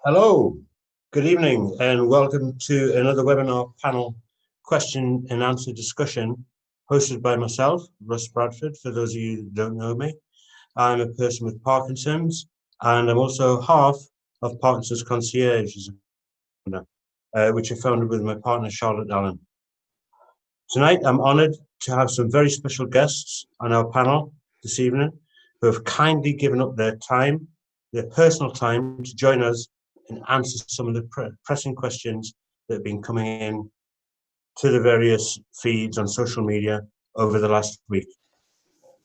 Hello, good evening, and welcome to another webinar panel question and answer discussion hosted by myself, Russ Bradford. For those of you who don't know me, I'm a person with Parkinson's, and I'm also half of Parkinson's Concierge, which I founded with my partner, Charlotte Allen. Tonight, I'm honoured to have some very special guests on our panel this evening who have kindly given up their time, their personal time, to join us and answer some of the pressing questions that have been coming in to the various feeds on social media over the last week.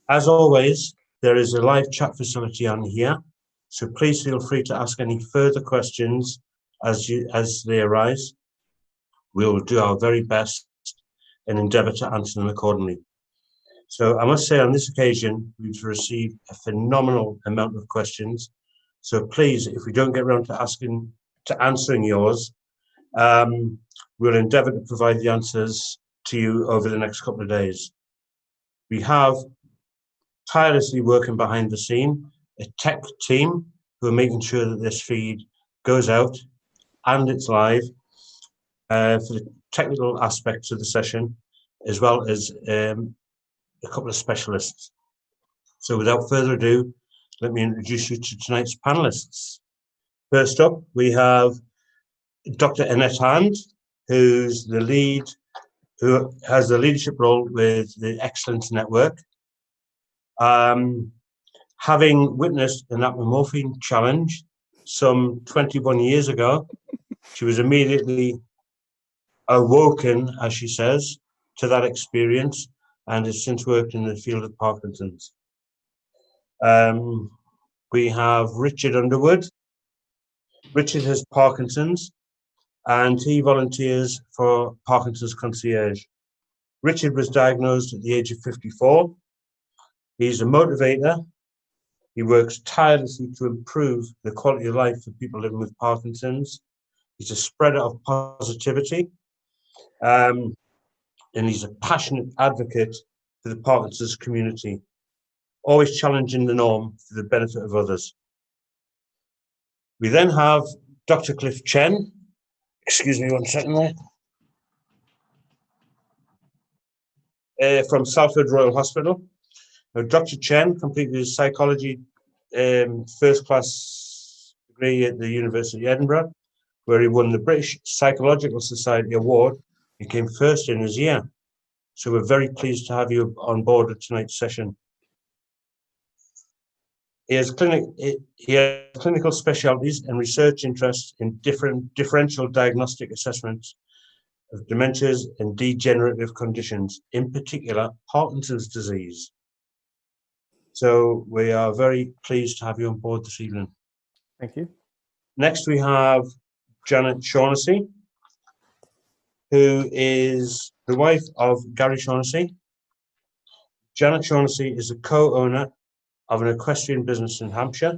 As always, there is a live chat facility on here, so please feel free to ask any further questions as they arise. We will do our very best and endeavour to answer them accordingly. So I must say on this occasion, we've received a phenomenal amount of questions. So please, if we don't get around to answering yours, we'll endeavour to provide the answers to you over the next couple of days. We have tirelessly working behind the scene, a tech team who are making sure that this feed goes out and it's live for the technical aspects of the session, as well as a couple of specialists. So without further ado, let me introduce you to tonight's panelists. First up, we have Dr. Annette Hand, who has the leadership role with the Excellence Network. Having witnessed an apomorphine challenge some 21 years ago, she was immediately awoken, as she says, to that experience and has since worked in the field of Parkinson's. We have Richard Underwood. Richard has Parkinson's and he volunteers for Parkinson's Concierge. Richard was diagnosed at the age of 54. He's a motivator. He works tirelessly to improve the quality of life for people living with Parkinson's. He's a spreader of positivity. And he's a passionate advocate for the Parkinson's community, always challenging the norm for the benefit of others. We then have Dr. Cliff Chen. Excuse me one second there. From Salford Royal Hospital. Now, Dr. Chen completed his psychology first class degree at the University of Edinburgh, where he won the British Psychological Society Award. He came first in his year. So we're very pleased to have you on board at tonight's session. He has clinical specialties and research interests in differential diagnostic assessments of dementias and degenerative conditions, in particular Parkinson's disease. So we are very pleased to have you on board this evening. Thank you. Next we have Janet Shaughnessy, who is the wife of Garry Shaughnessy. Janet Shaughnessy is a co-owner of an equestrian business in Hampshire.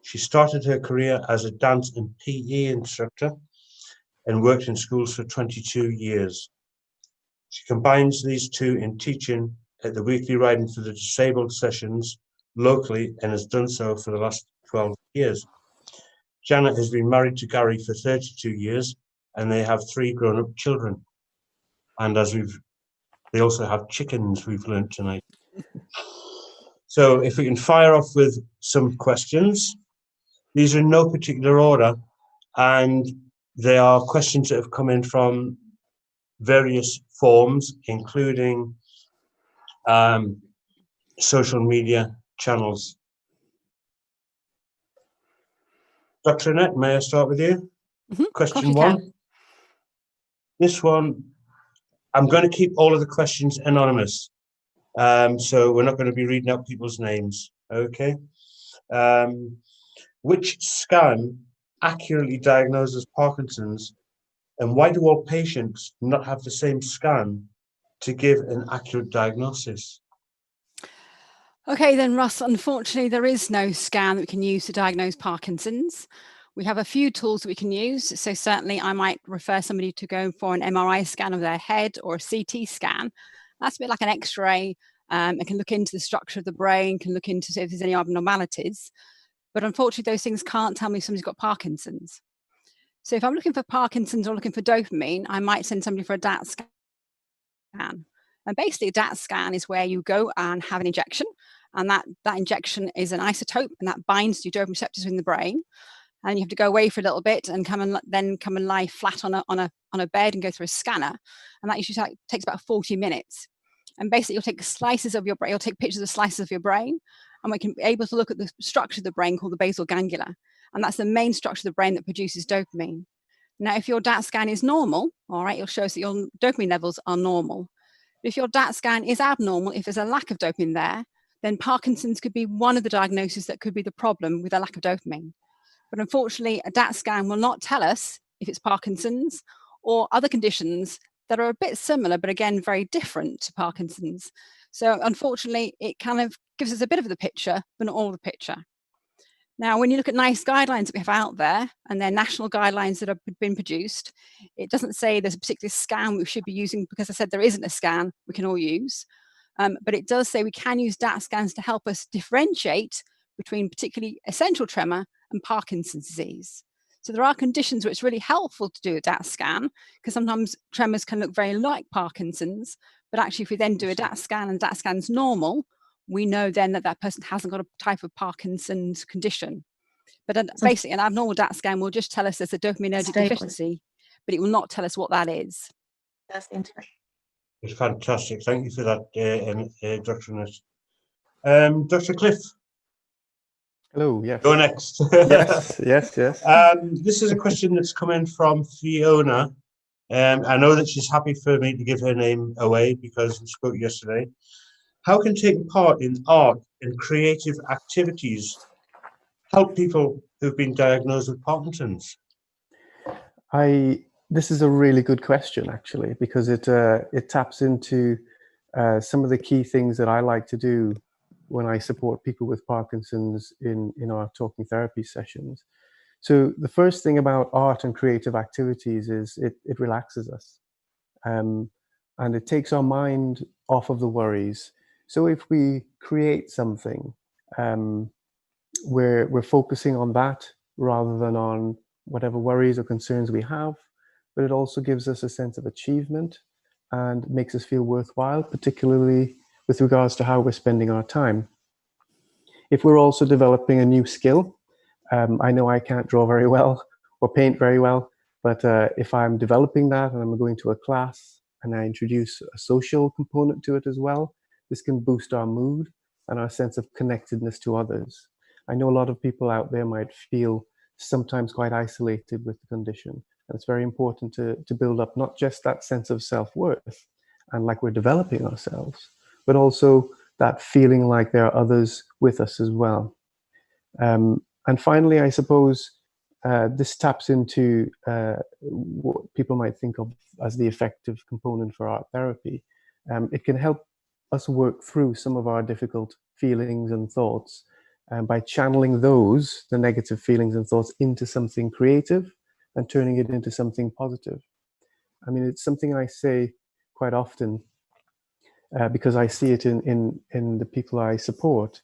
She started her career as a dance and PE instructor and worked in schools for 22 years. She combines these two in teaching at the weekly riding for the disabled sessions locally and has done so for the last 12 years. Janet has been married to Garry for 32 years and they have 3 grown-up children. And they also have chickens, we've learned tonight. So if we can fire off with some questions. These are in no particular order, and they are questions that have come in from various forms, including social media channels. Dr. Annette, may I start with you? Question 1. This one, I'm going to keep all of the questions anonymous. So we're not going to be reading out people's names, okay? Which scan accurately diagnoses Parkinson's, and why do all patients not have the same scan to give an accurate diagnosis? Okay, then, Russ, unfortunately, there is no scan that we can use to diagnose Parkinson's. We have a few tools that we can use. So certainly I might refer somebody to go for an MRI scan of their head or a CT scan. That's a bit like an X-ray. It can look into the structure of the brain, can look into if there's any abnormalities. But unfortunately, those things can't tell me if somebody's got Parkinson's. So if I'm looking for Parkinson's or looking for dopamine, I might send somebody for a DAT scan. And basically a DAT scan is where you go and have an injection, and that injection is an isotope, and that binds to dopamine receptors in the brain. And you have to go away for a little bit and come and lie flat on a bed and go through a scanner, and that usually takes about 40 minutes. And basically, you'll take slices of your brain, you'll take pictures of slices of your brain, and we can be able to look at the structure of the brain called the basal ganglia, and that's the main structure of the brain that produces dopamine. Now, if your DAT scan is normal, all right, it'll show us that your dopamine levels are normal. But if your DAT scan is abnormal, if there's a lack of dopamine there, then Parkinson's could be one of the diagnoses that could be the problem with a lack of dopamine. But unfortunately, a DAT scan will not tell us if it's Parkinson's or other conditions that are a bit similar, but again, very different to Parkinson's. So unfortunately, it kind of gives us a bit of the picture, but not all the picture. Now, when you look at NICE guidelines that we have out there, and they're national guidelines that have been produced, it doesn't say there's a particular scan we should be using, because I said there isn't a scan we can all use. But it does say we can use DAT scans to help us differentiate between particularly essential tremor and Parkinson's disease. So there are conditions where it's really helpful to do a DAT scan, because sometimes tremors can look very like Parkinson's, but actually if we then do a DAT scan and DAT scan's normal, we know then that that person hasn't got a type of Parkinson's condition. But basically an abnormal DAT scan will just tell us there's a dopaminergic deficiency, but it will not tell us what that is. That's interesting. It's fantastic. Thank you for that, Dr. Annette. Dr. Cliff. Hello, yes. Go next. Yes. This is a question that's come in from Fiona. I know that she's happy for me to give her name away because we spoke yesterday. How can taking part in art and creative activities help people who've been diagnosed with Parkinson's? This is a really good question, actually, because it taps into some of the key things that I like to do when I support people with Parkinson's in our talking therapy sessions. So the first thing about art and creative activities is it relaxes us, and it takes our mind off of the worries. So if we create something, we're focusing on that rather than on whatever worries or concerns we have, but it also gives us a sense of achievement and makes us feel worthwhile, particularly with regards to how we're spending our time. If we're also developing a new skill, I know I can't draw very well or paint very well, but if I'm developing that and I'm going to a class and I introduce a social component to it as well, this can boost our mood and our sense of connectedness to others. I know a lot of people out there might feel sometimes quite isolated with the condition. And it's very important to build up not just that sense of self-worth and like we're developing ourselves, but also that feeling like there are others with us as well. And finally, I suppose this taps into what people might think of as the effective component for art therapy. It can help us work through some of our difficult feelings and thoughts by channeling those, the negative feelings and thoughts, into something creative and turning it into something positive. I mean, it's something I say quite often because I see it in the people I support.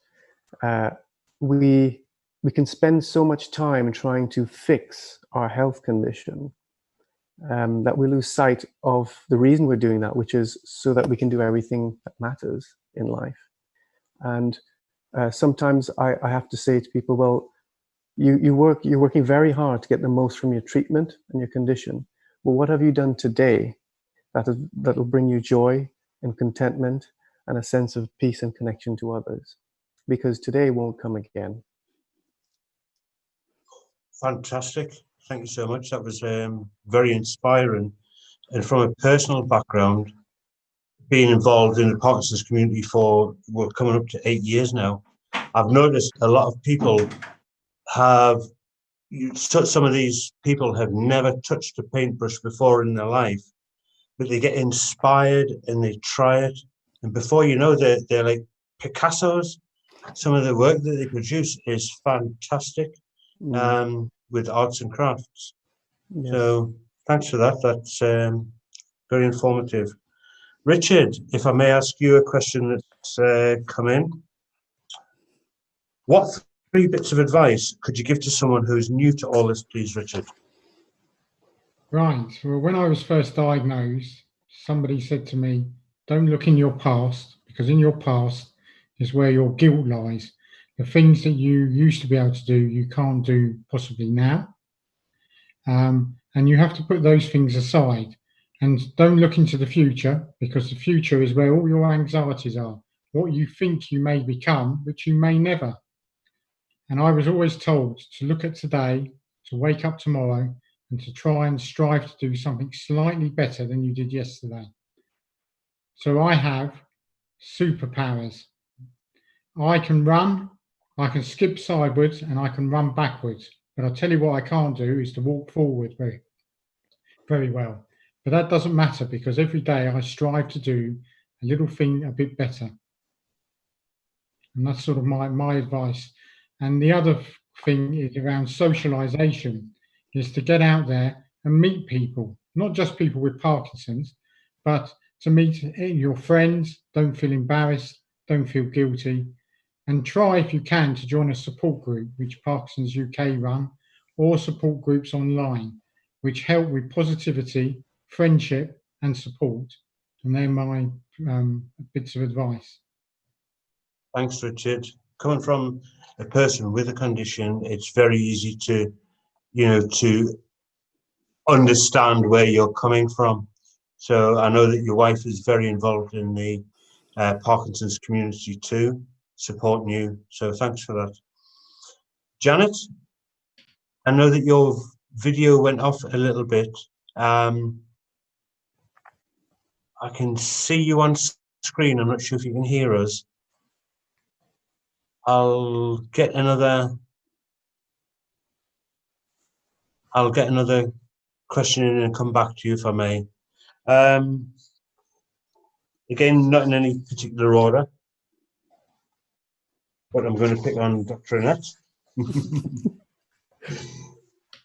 We can spend so much time trying to fix our health condition that we lose sight of the reason we're doing that, which is so that we can do everything that matters in life. And sometimes I have to say to people, well, you're working very hard to get the most from your treatment and your condition. Well, what have you done today that'll bring you joy and contentment and a sense of peace and connection to others? Because today won't come again. Fantastic. Thank you so much. That was very inspiring. And from a personal background, being involved in the Parkinson's community for coming up to 8 years now, I've noticed a lot of people some of these people have never touched a paintbrush before in their life, but they get inspired and they try it. And before you know, they're like Picassos. Some of the work that they produce is fantastic with arts and crafts. Yes. So thanks for that. That's very informative. Richard, if I may ask you a question that's come in. What 3 bits of advice could you give to someone who's new to all this, please, Richard? Right. Well, when I was first diagnosed, somebody said to me, don't look in your past, because in your past is where your guilt lies. The things that you used to be able to do, you can't do possibly now. And you have to put those things aside and don't look into the future, because the future is where all your anxieties are, what you think you may become, which you may never. And I was always told to look at today, to wake up tomorrow, and to try and strive to do something slightly better than you did yesterday. So I have superpowers. I can run, I can skip sideways, and I can run backwards. But I'll tell you what I can't do is to walk forward very, very well. But that doesn't matter, because every day I strive to do a little thing a bit better. And that's sort of my advice. And the other thing is around socialization, is to get out there and meet people, not just people with Parkinson's, but to meet your friends. Don't feel embarrassed, don't feel guilty, and try, if you can, to join a support group, which Parkinson's UK run, or support groups online, which help with positivity, friendship, and support. And they're my bits of advice. Thanks, Richard. Coming from a person with a condition, it's very easy to, to understand where you're coming from. So I know that your wife is very involved in the Parkinson's community too, supporting you. So thanks for that. Janet, I know that your video went off a little bit. I can see you on screen. I'm not sure if you can hear us. I'll get another question in and come back to you if I may. Again, not in any particular order, but I'm going to pick on Dr. Annette.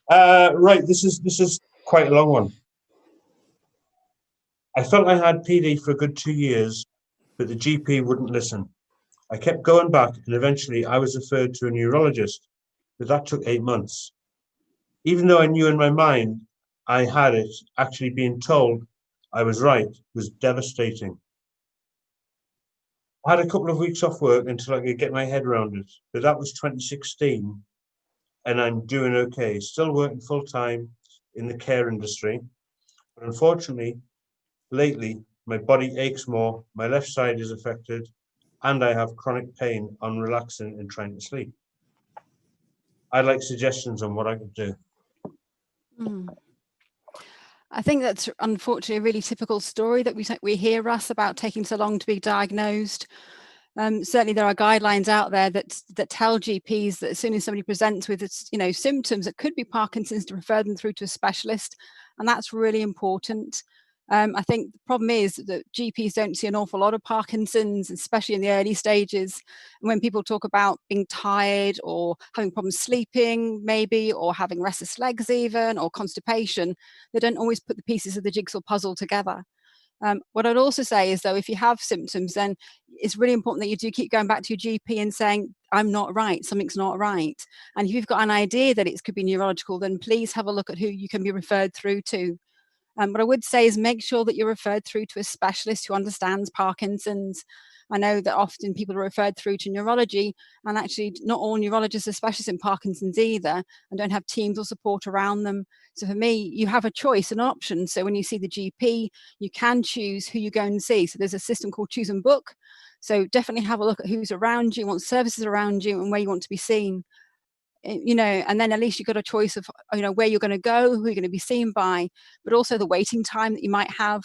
Right, this is quite a long one. I felt I had PD for a good 2 years, but the GP wouldn't listen. I kept going back, and eventually I was referred to a neurologist, but that took 8 months. Even though I knew in my mind I had it, actually being told I was right was devastating. I had a couple of weeks off work until I could get my head around it, but that was 2016, and I'm doing okay. Still working full time in the care industry, but unfortunately, lately my body aches more, my left side is affected, and I have chronic pain on relaxing and trying to sleep. I'd like suggestions on what I could do. I think that's unfortunately a really typical story that we hear, Russ, about taking so long to be diagnosed. Certainly there are guidelines out there that tell GPs that as soon as somebody presents with symptoms that could be Parkinson's, to refer them through to a specialist, and that's really important. I think the problem is that GPs don't see an awful lot of Parkinson's, especially in the early stages. And when people talk about being tired or having problems sleeping, maybe, or having restless legs even, or constipation, they don't always put the pieces of the jigsaw puzzle together. What I'd also say is, though, if you have symptoms, then it's really important that you do keep going back to your GP and saying, I'm not right, something's not right. And if you've got an idea that it could be neurological, then please have a look at who you can be referred through to. What I would say is make sure that you're referred through to a specialist who understands Parkinson's. I know that often people are referred through to neurology, and actually not all neurologists are specialists in Parkinson's either, and don't have teams or support around them. So for me, you have a choice, an option. So when you see the GP, you can choose who you go and see. So there's a system called Choose and Book. So definitely have a look at who's around you, what services are around you, and where you want to be seen. And then at least you've got a choice of, where you're going to go, who you're going to be seen by, but also the waiting time that you might have.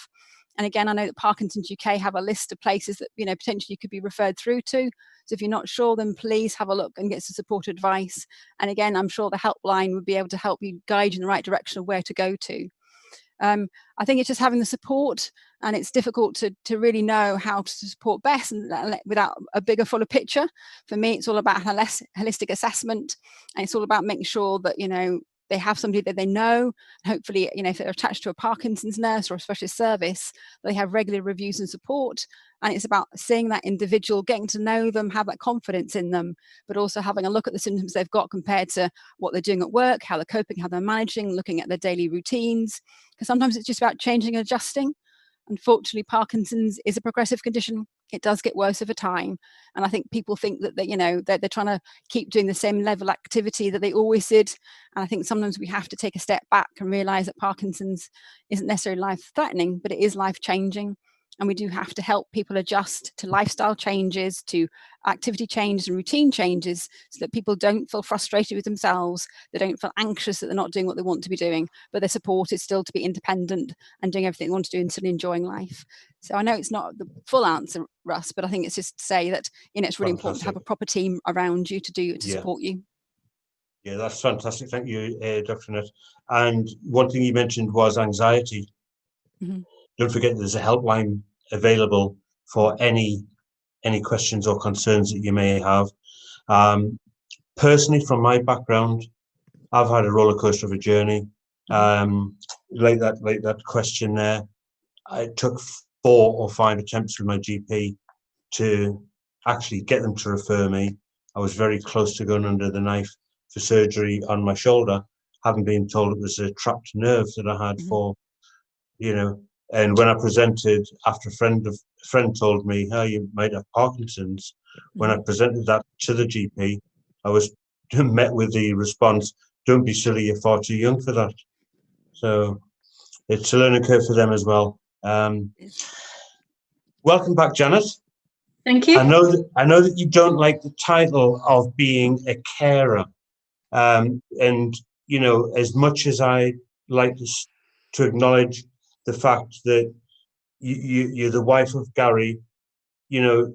And again, I know that Parkinson's UK have a list of places that, potentially you could be referred through to. So if you're not sure, then please have a look and get some support advice. And again, I'm sure the helpline would be able to help you guide you in the right direction of where to go to. I think it's just having the support, and it's difficult to really know how to support best and without a bigger, fuller picture. For me, it's all about holistic assessment, and it's all about making sure that they have somebody that they know. Hopefully, you know, if they're attached to a Parkinson's nurse or a specialist service, they have regular reviews and support. And it's about seeing that individual, getting to know them, have that confidence in them, but also having a look at the symptoms they've got compared to what they're doing at work, how they're coping, how they're managing, looking at their daily routines. Because sometimes it's just about changing and adjusting. Unfortunately, Parkinson's is a progressive condition. It does get worse over time. And I think people think that, you know, they're trying to keep doing the same level of activity that they always did. And I think sometimes we have to take a step back and realize that Parkinson's isn't necessarily life-threatening, but it is life-changing. And we do have to help people adjust to lifestyle changes, to activity changes and routine changes, so that people don't feel frustrated with themselves. They don't feel anxious that they're not doing what they want to be doing, but they're supported still to be independent and doing everything they want to do and still enjoying life. So I know it's not the full answer, Russ, but I think it's just to say that, you know, it's really important to have a proper team around you to support you. Yeah, that's fantastic. Thank you, Dr. Annette. And one thing you mentioned was anxiety. Mm-hmm. Don't forget there's a helpline available for any questions or concerns that you may have. Personally, from my background, I've had a roller coaster of a journey. Like that question there, it took 4 or 5 attempts with my GP to actually get them to refer me. I was very close to going under the knife for surgery on my shoulder, having been told it was a trapped nerve that I had for, you know. And when I presented, after a friend told me, "Oh, you might have Parkinson's," when I presented that to the GP, I was met with the response, "Don't be silly, you're far too young for that." So it's a learning curve for them as well. Welcome back, Janet. Thank you. I know that you don't like the title of being a carer, and you know, as much as I like to acknowledge the fact that you're the wife of Garry, you know,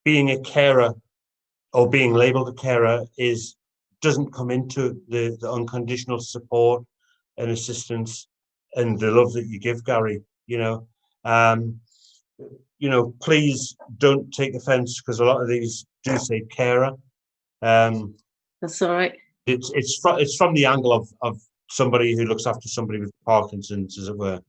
being a carer or being labelled a carer doesn't come into the unconditional support and assistance and the love that you give Garry. You know, please don't take offence, because a lot of these do say carer. That's all right. It's from the angle of somebody who looks after somebody with Parkinson's, as it were.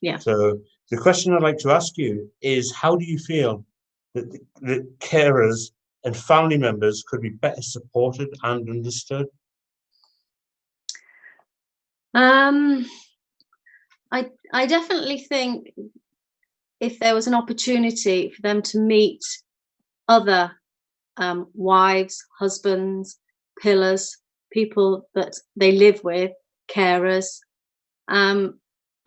Yeah. So the question I'd like to ask you is, how do you feel that carers and family members could be better supported and understood? I definitely think if there was an opportunity for them to meet other wives, husbands, pillars, people that they live with, carers,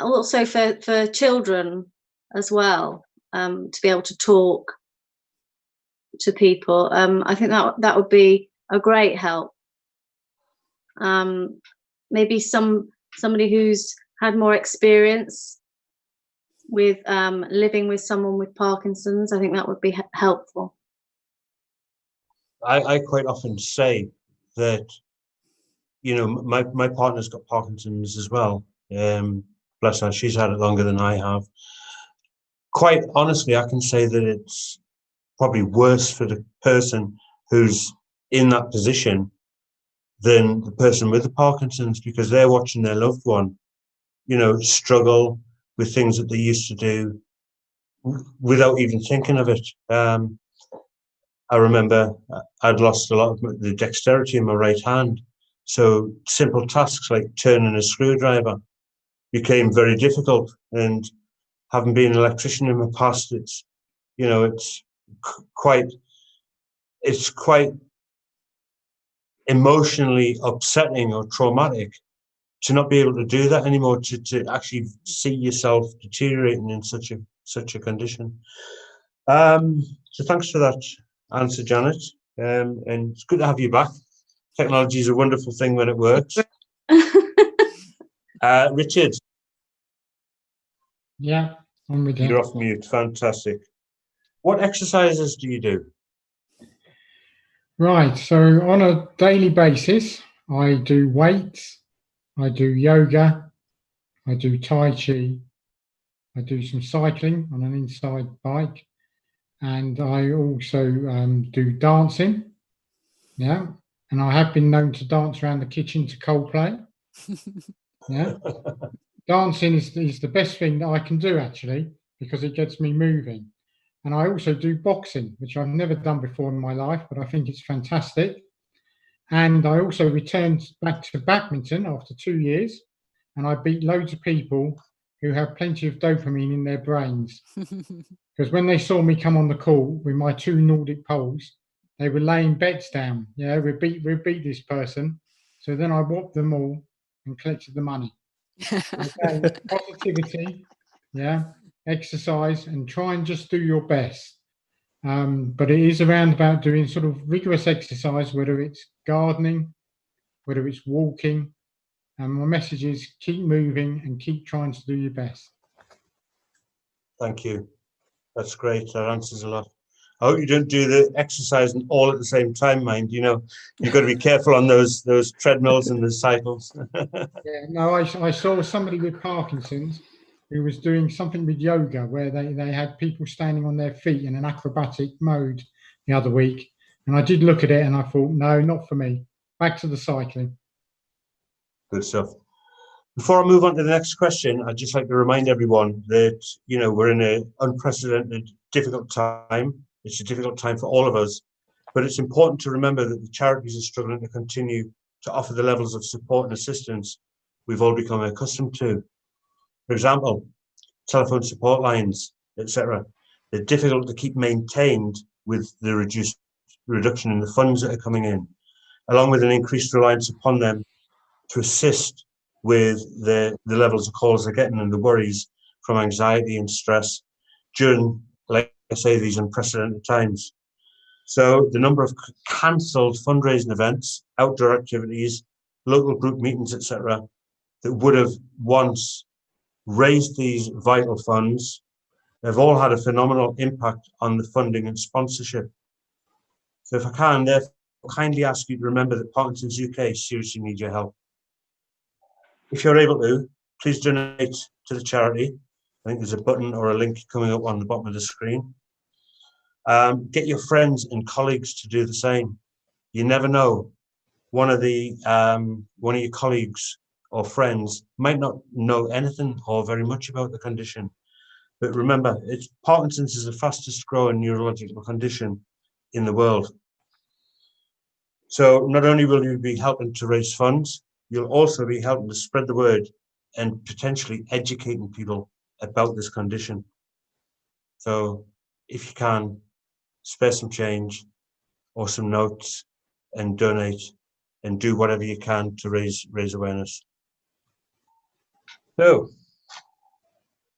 also for children as well, to be able to talk to people, I think that would be a great help. Maybe somebody who's had more experience with living with someone with Parkinson's, I think that would be helpful. I quite often say that, you know, my partner's got Parkinson's as well. Bless her, she's had it longer than I have. Quite honestly, I can say that it's probably worse for the person who's in that position than the person with the Parkinson's, because they're watching their loved one, you know, struggle with things that they used to do without even thinking of it. I remember I'd lost a lot of the dexterity in my right hand. So simple tasks like turning a screwdriver became very difficult. And having been an electrician in my past, it's, you know, it's quite emotionally upsetting or traumatic to not be able to do that anymore, to actually see yourself deteriorating in such a condition. So thanks for that answer, Janet. And it's good to have you back. Technology is a wonderful thing when it works. Richard. Yeah, I'm with you. You're off mute. Fantastic. What exercises do you do? Right, so on a daily basis, I do weights, I do yoga, I do Tai Chi, I do some cycling on an inside bike, and I also do dancing, yeah, and I have been known to dance around the kitchen to Coldplay. Yeah, dancing is the best thing that I can do, actually, because it gets me moving. And I also do boxing, which I've never done before in my life, but I think it's fantastic. And I also returned back to badminton after 2 years, and I beat loads of people who have plenty of dopamine in their brains. Because when they saw me come on the court with my 2 Nordic poles, they were laying bets down. Yeah, we beat this person. So then I whopped them all and collected the money. Again, positivity, yeah, exercise, and try and just do your best. But it is around about doing sort of rigorous exercise, whether it's gardening, whether it's walking. And my message is keep moving and keep trying to do your best. Thank you. That's great. That answers a lot. I hope you don't do the exercising all at the same time, mind. You know, you've got to be careful on those treadmills and the cycles. Yeah, no, I saw somebody with Parkinson's who was doing something with yoga where they had people standing on their feet in an acrobatic mode the other week. And I did look at it and I thought, no, not for me. Back to the cycling. Good stuff. Before I move on to the next question, I'd just like to remind everyone that, you know, we're in an unprecedented, difficult time. It's a difficult time for all of us, but it's important to remember that the charities are struggling to continue to offer the levels of support and assistance we've all become accustomed to. For example, telephone support lines, etc. They're difficult to keep maintained with the reduction in the funds that are coming in, along with an increased reliance upon them to assist with the levels of calls they're getting and the worries from anxiety and stress during, like I say, these unprecedented times. So the number of cancelled fundraising events, outdoor activities, local group meetings, etc., that would have once raised these vital funds have all had a phenomenal impact on the funding and sponsorship. So if I can, therefore, kindly ask you to remember that Parkinson's UK seriously needs your help. If you're able to, please donate to the charity. I think there's a button or a link coming up on the bottom of the screen. Get your friends and colleagues to do the same. You never know. One of your colleagues or friends might not know anything or very much about the condition. But remember, Parkinson's is the fastest growing neurological condition in the world. So not only will you be helping to raise funds, you'll also be helping to spread the word and potentially educating people about this condition. So if you can, spare some change or some notes and donate and do whatever you can to raise awareness. So,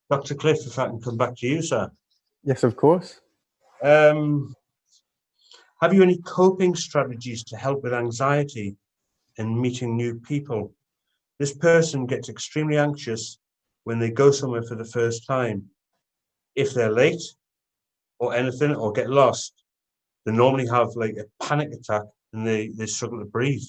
Dr. Cliff, if I can come back to you, sir. Yes, of course. Have you any coping strategies to help with anxiety and meeting new people? This person gets extremely anxious when they go somewhere for the first time. If they're late or anything or get lost, they normally have like a panic attack and they struggle to breathe.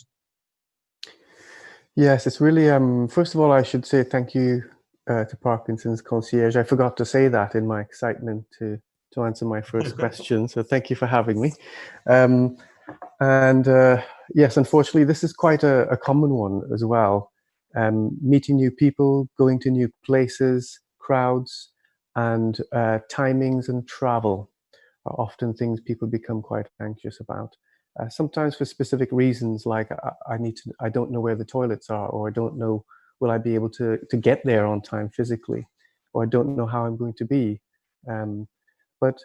Yes, it's really, first of all, I should say thank you to Parkinson's Concierge. I forgot to say that in my excitement to answer my first question. So thank you for having me. Yes, unfortunately, this is quite a common one as well. Meeting new people, going to new places, crowds, and timings and travel are often things people become quite anxious about. Sometimes for specific reasons, like I don't know where the toilets are, or I don't know, will I be able to get there on time physically, or I don't know how I'm going to be. But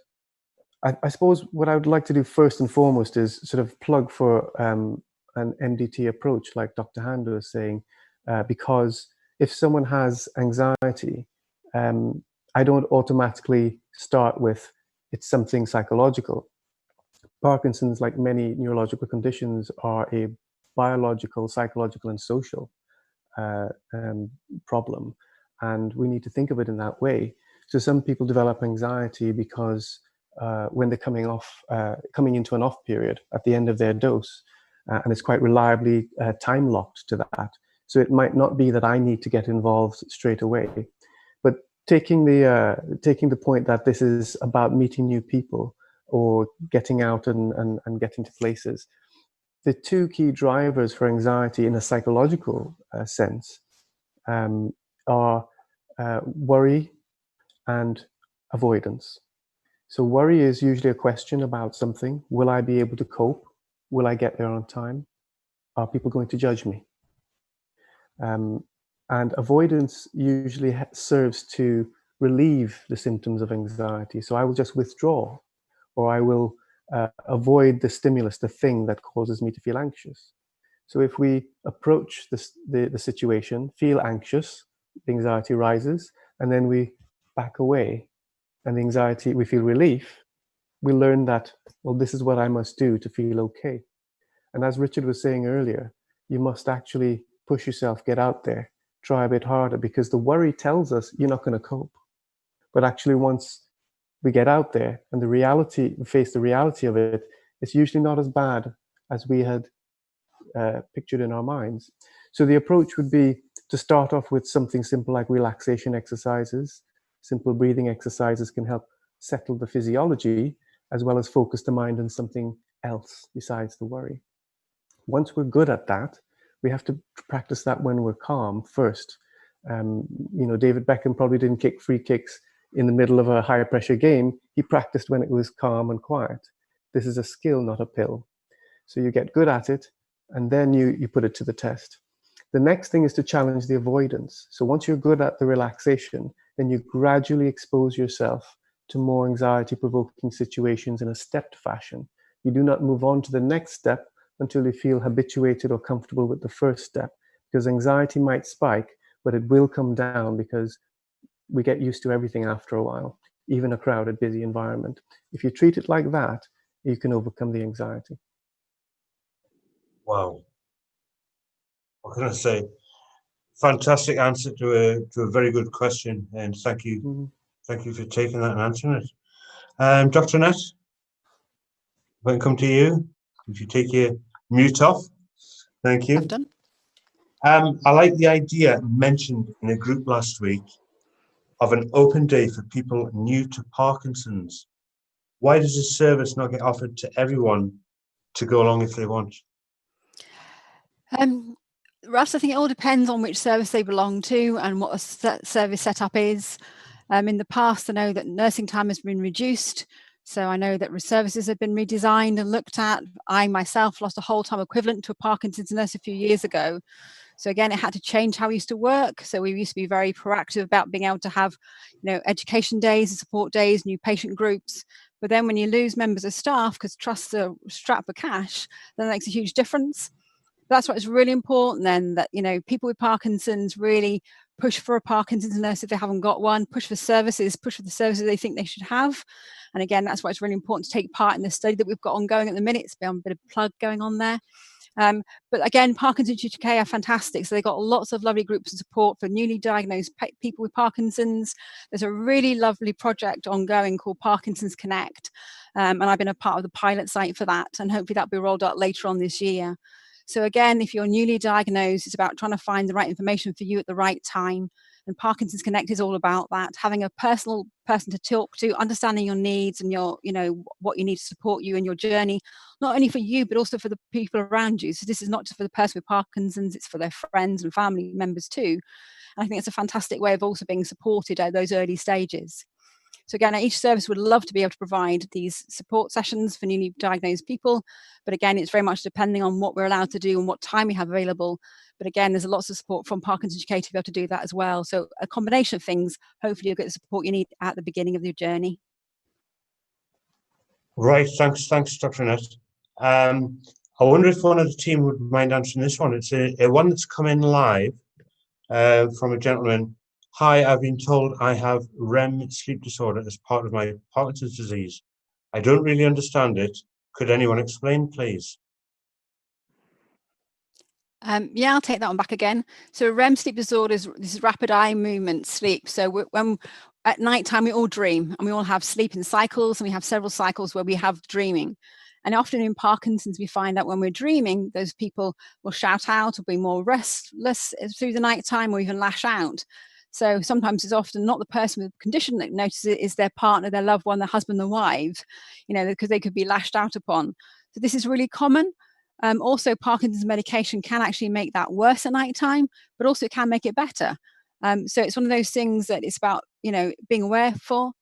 I suppose what I would like to do first and foremost is sort of plug for an MDT approach, like Dr. Hand was saying, because if someone has anxiety, I don't automatically start with it's something psychological. Parkinson's, like many neurological conditions, are a biological, psychological, and social problem, and we need to think of it in that way. So some people develop anxiety because when they're coming into an off period at the end of their dose, and it's quite reliably time locked to that. So it might not be that I need to get involved straight away, but taking the point that this is about meeting new people or getting out and getting to places, the two key drivers for anxiety in a psychological sense are worry and avoidance. So worry is usually a question about something. Will I be able to cope? Will I get there on time? Are people going to judge me? And avoidance usually serves to relieve the symptoms of anxiety. So I will just withdraw, or I will avoid the stimulus, the thing that causes me to feel anxious. So if we approach the situation, feel anxious, the anxiety rises, and then we back away, and the anxiety, we feel relief, we learn that, well, this is what I must do to feel okay. And as Richard was saying earlier, you must actually push yourself, get out there, try a bit harder, because the worry tells us you're not going to cope. But actually, once we get out there and face the reality of it, it's usually not as bad as we had pictured in our minds. So the approach would be to start off with something simple like relaxation exercises. Simple breathing exercises can help settle the physiology as well as focus the mind on something else besides the worry. Once we're good at that, we have to practice that when we're calm first. David Beckham probably didn't kick free kicks in the middle of a high pressure game. He practiced when it was calm and quiet. This is a skill, not a pill. So you get good at it, and then you put it to the test. The next thing is to challenge the avoidance. So once you're good at the relaxation, then you gradually expose yourself to more anxiety-provoking situations in a stepped fashion. You do not move on to the next step until you feel habituated or comfortable with the first step, because anxiety might spike, but it will come down because we get used to everything after a while, even a crowded, busy environment. If you treat it like that, you can overcome the anxiety. Wow. What can I say? Fantastic answer to a very good question, and thank you. Mm-hmm. Thank you for taking that and answering it. Dr. Annette, if I can come to you, if you take your mute off. Thank you. I've done. I like the idea mentioned in a group last week of an open day for people new to Parkinson's. Why does this service not get offered to everyone to go along if they want? Russ, I think it all depends on which service they belong to and what a service setup is. In the past, I know that nursing time has been reduced. So I know that services have been redesigned and looked at. I myself lost a whole time equivalent to a Parkinson's nurse a few years ago. So again, it had to change how we used to work. So we used to be very proactive about being able to have, education days and support days, new patient groups. But then when you lose members of staff because trusts are strapped for cash, then that makes a huge difference. That's why it's really important then that, people with Parkinson's really push for a Parkinson's nurse if they haven't got one, push for the services they think they should have. And again, that's why it's really important to take part in the study that we've got ongoing at the minute. It's been a bit of a plug going on there. But again, Parkinson's UK are fantastic. So they've got lots of lovely groups of support for newly diagnosed people with Parkinson's. There's a really lovely project ongoing called Parkinson's Connect. And I've been a part of the pilot site for that. And hopefully that'll be rolled out later on this year. So again, if you're newly diagnosed, it's about trying to find the right information for you at the right time. And Parkinson's Connect is all about that, having a personal person to talk to, understanding your needs and your, what you need to support you in your journey, not only for you, but also for the people around you. So this is not just for the person with Parkinson's, it's for their friends and family members too. And I think it's a fantastic way of also being supported at those early stages. So again, each service would love to be able to provide these support sessions for newly diagnosed people. But again, it's very much depending on what we're allowed to do and what time we have available. But again, there's lots of support from Parkinson's UK to be able to do that as well. So a combination of things, hopefully you'll get the support you need at the beginning of your journey. Right, thanks, Dr. Annette. I wonder if one of the team would mind answering this one. It's a one that's come in live from a gentleman. Hi, I've been told I have Rem Sleep Disorder as part of my Parkinson's disease. I don't really understand it. Could anyone explain, please? Yeah, I'll take that one back again. So Rem Sleep Disorders, this is rapid eye movement sleep. So when at night time, we all dream and we all have sleeping cycles, and we have several cycles where we have dreaming. And often in Parkinson's, we find that when we're dreaming, those people will shout out or be more restless through the night time or even lash out. So sometimes it's often not the person with the condition that notices it, is their partner, their loved one, their husband, their wife, because they could be lashed out upon. So this is really common. Also, Parkinson's medication can actually make that worse at night time, but also it can make it better. So it's one of those things that it's about, being aware for,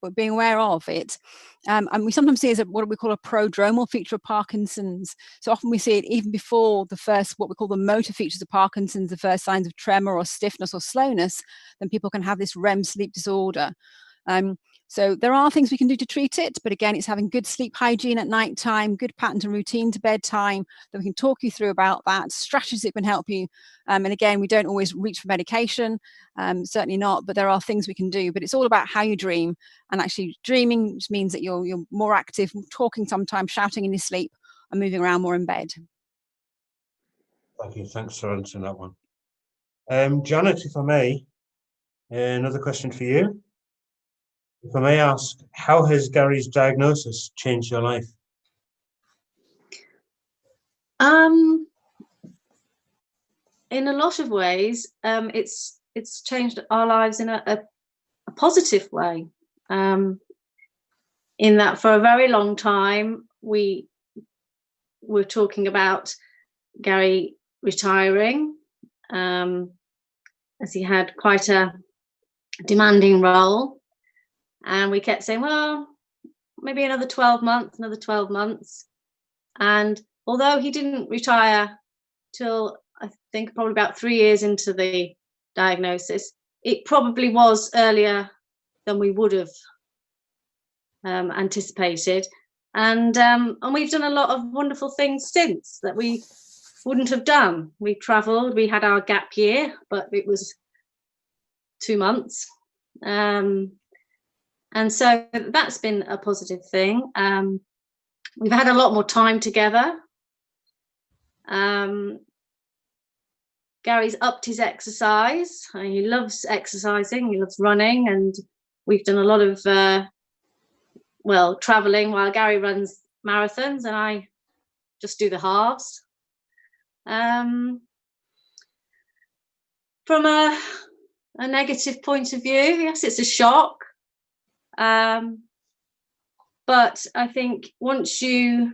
but being aware of it. And we sometimes see it as what we call a prodromal feature of Parkinson's. So often we see it even before the first, what we call the motor features of Parkinson's, the first signs of tremor or stiffness or slowness, then people can have this Rem sleep disorder. So there are things we can do to treat it, but again, it's having good sleep hygiene at night time, good patterns and routine to bedtime, that we can talk you through about that, strategies that can help you. And again, we don't always reach for medication, certainly not, but there are things we can do. But it's all about how you dream, and actually dreaming just means that you're more active, talking sometimes, shouting in your sleep, and moving around more in bed. Thank you. Thanks for answering that one. Janet, if I may, another question for you. If I may ask, how has Garry's diagnosis changed your life? In a lot of ways, it's changed our lives in a positive way. In that, for a very long time, we were talking about Garry retiring, as he had quite a demanding role. And we kept saying, well, maybe another 12 months. And although he didn't retire till, I think, probably about 3 years into the diagnosis, it probably was earlier than we would have anticipated. And we've done a lot of wonderful things since that we wouldn't have done. We travelled, we had our gap year, but it was 2 months. And so that's been a positive thing. We've had a lot more time together. Garry's upped his exercise. He loves exercising, he loves running, and we've done a lot of, traveling while Garry runs marathons and I just do the halves. From a negative point of view, yes, it's a shock. But I think once you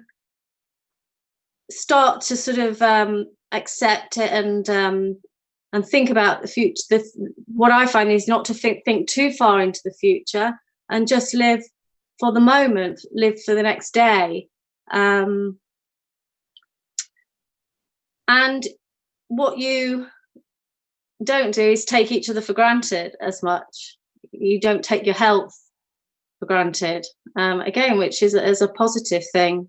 start to sort of accept it and think about the future, what I find is not to think too far into the future and just live for the moment, live for the next day. And what you don't do is take each other for granted as much. You don't take your health for granted, again, which is a positive thing.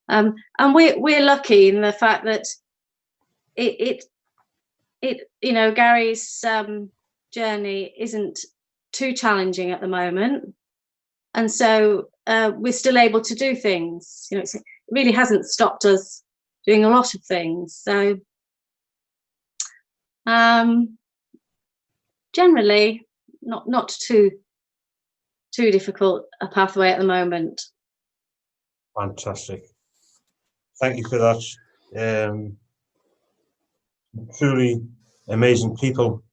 And we're lucky in the fact that it Garry's journey isn't too challenging at the moment, and so we're still able to do things. It really hasn't stopped us doing a lot of things. So generally, not too difficult a pathway at the moment. Fantastic. Thank you for that. Truly amazing people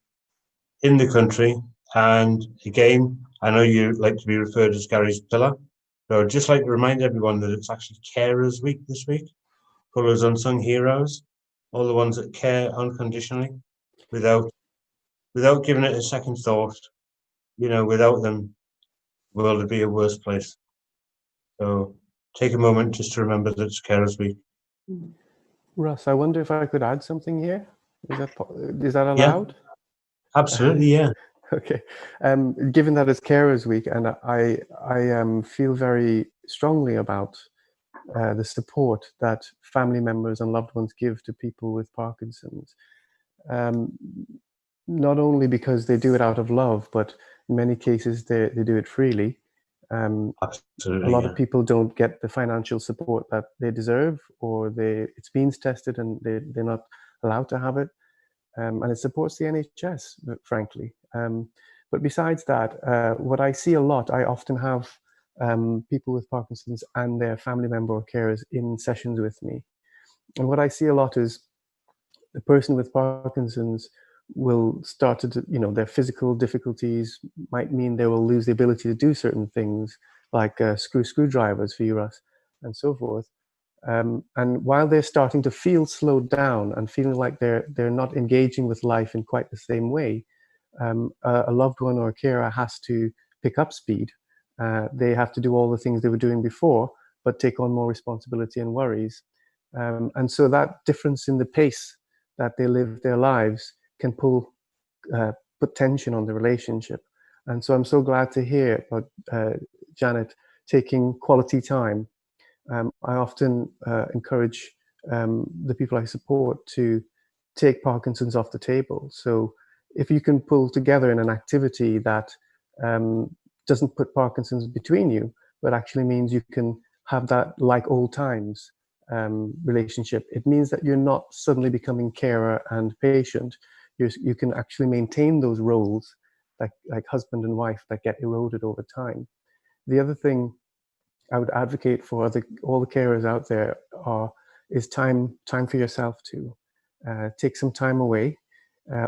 in the country. And again, I know you like to be referred as Garry's pillar. So I'd just like to remind everyone that it's actually Carers Week this week, for those unsung heroes, all the ones that care unconditionally, without giving it a second thought. Without them, the world would be a worse place. So take a moment just to remember that it's Carers Week. Russ, I wonder if I could add something here. Is that allowed? Yeah, absolutely, yeah. Okay. Given that it's Carers Week, and I feel very strongly about the support that family members and loved ones give to people with Parkinson's. Not only because they do it out of love, but in many cases they do it freely. Absolutely, a lot of people don't get the financial support that they deserve, or it's means tested and they're not allowed to have it. And it supports the NHS, frankly. But besides that, what I see a lot, I often have people with Parkinson's and their family member or carers in sessions with me. And what I see a lot is the person with Parkinson's will start to, their physical difficulties might mean they will lose the ability to do certain things, like screwdrivers for you, Russ, and so forth. And while they're starting to feel slowed down and feeling like they're not engaging with life in quite the same way, a loved one or a carer has to pick up speed. They have to do all the things they were doing before, but take on more responsibility and worries. And so that difference in the pace that they live their lives can put tension on the relationship. And so I'm so glad to hear about Janet taking quality time. I often encourage the people I support to take Parkinson's off the table. So if you can pull together in an activity that doesn't put Parkinson's between you, but actually means you can have that like old times relationship, it means that you're not suddenly becoming carer and patient. You can actually maintain those roles like husband and wife that get eroded over time. The other thing I would advocate for all the carers out there is time for yourself too. Take some time away.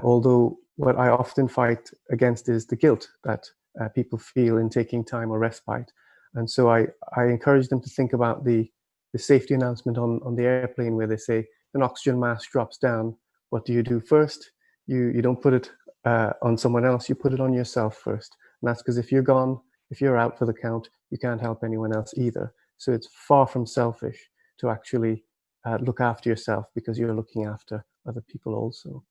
Although what I often fight against is the guilt that people feel in taking time or respite. And so I encourage them to think about the safety announcement on the airplane where they say an oxygen mask drops down. What do you do first? You don't put it on someone else, you put it on yourself first. And that's because if you're gone, if you're out for the count, you can't help anyone else either. So it's far from selfish to actually look after yourself because you're looking after other people also.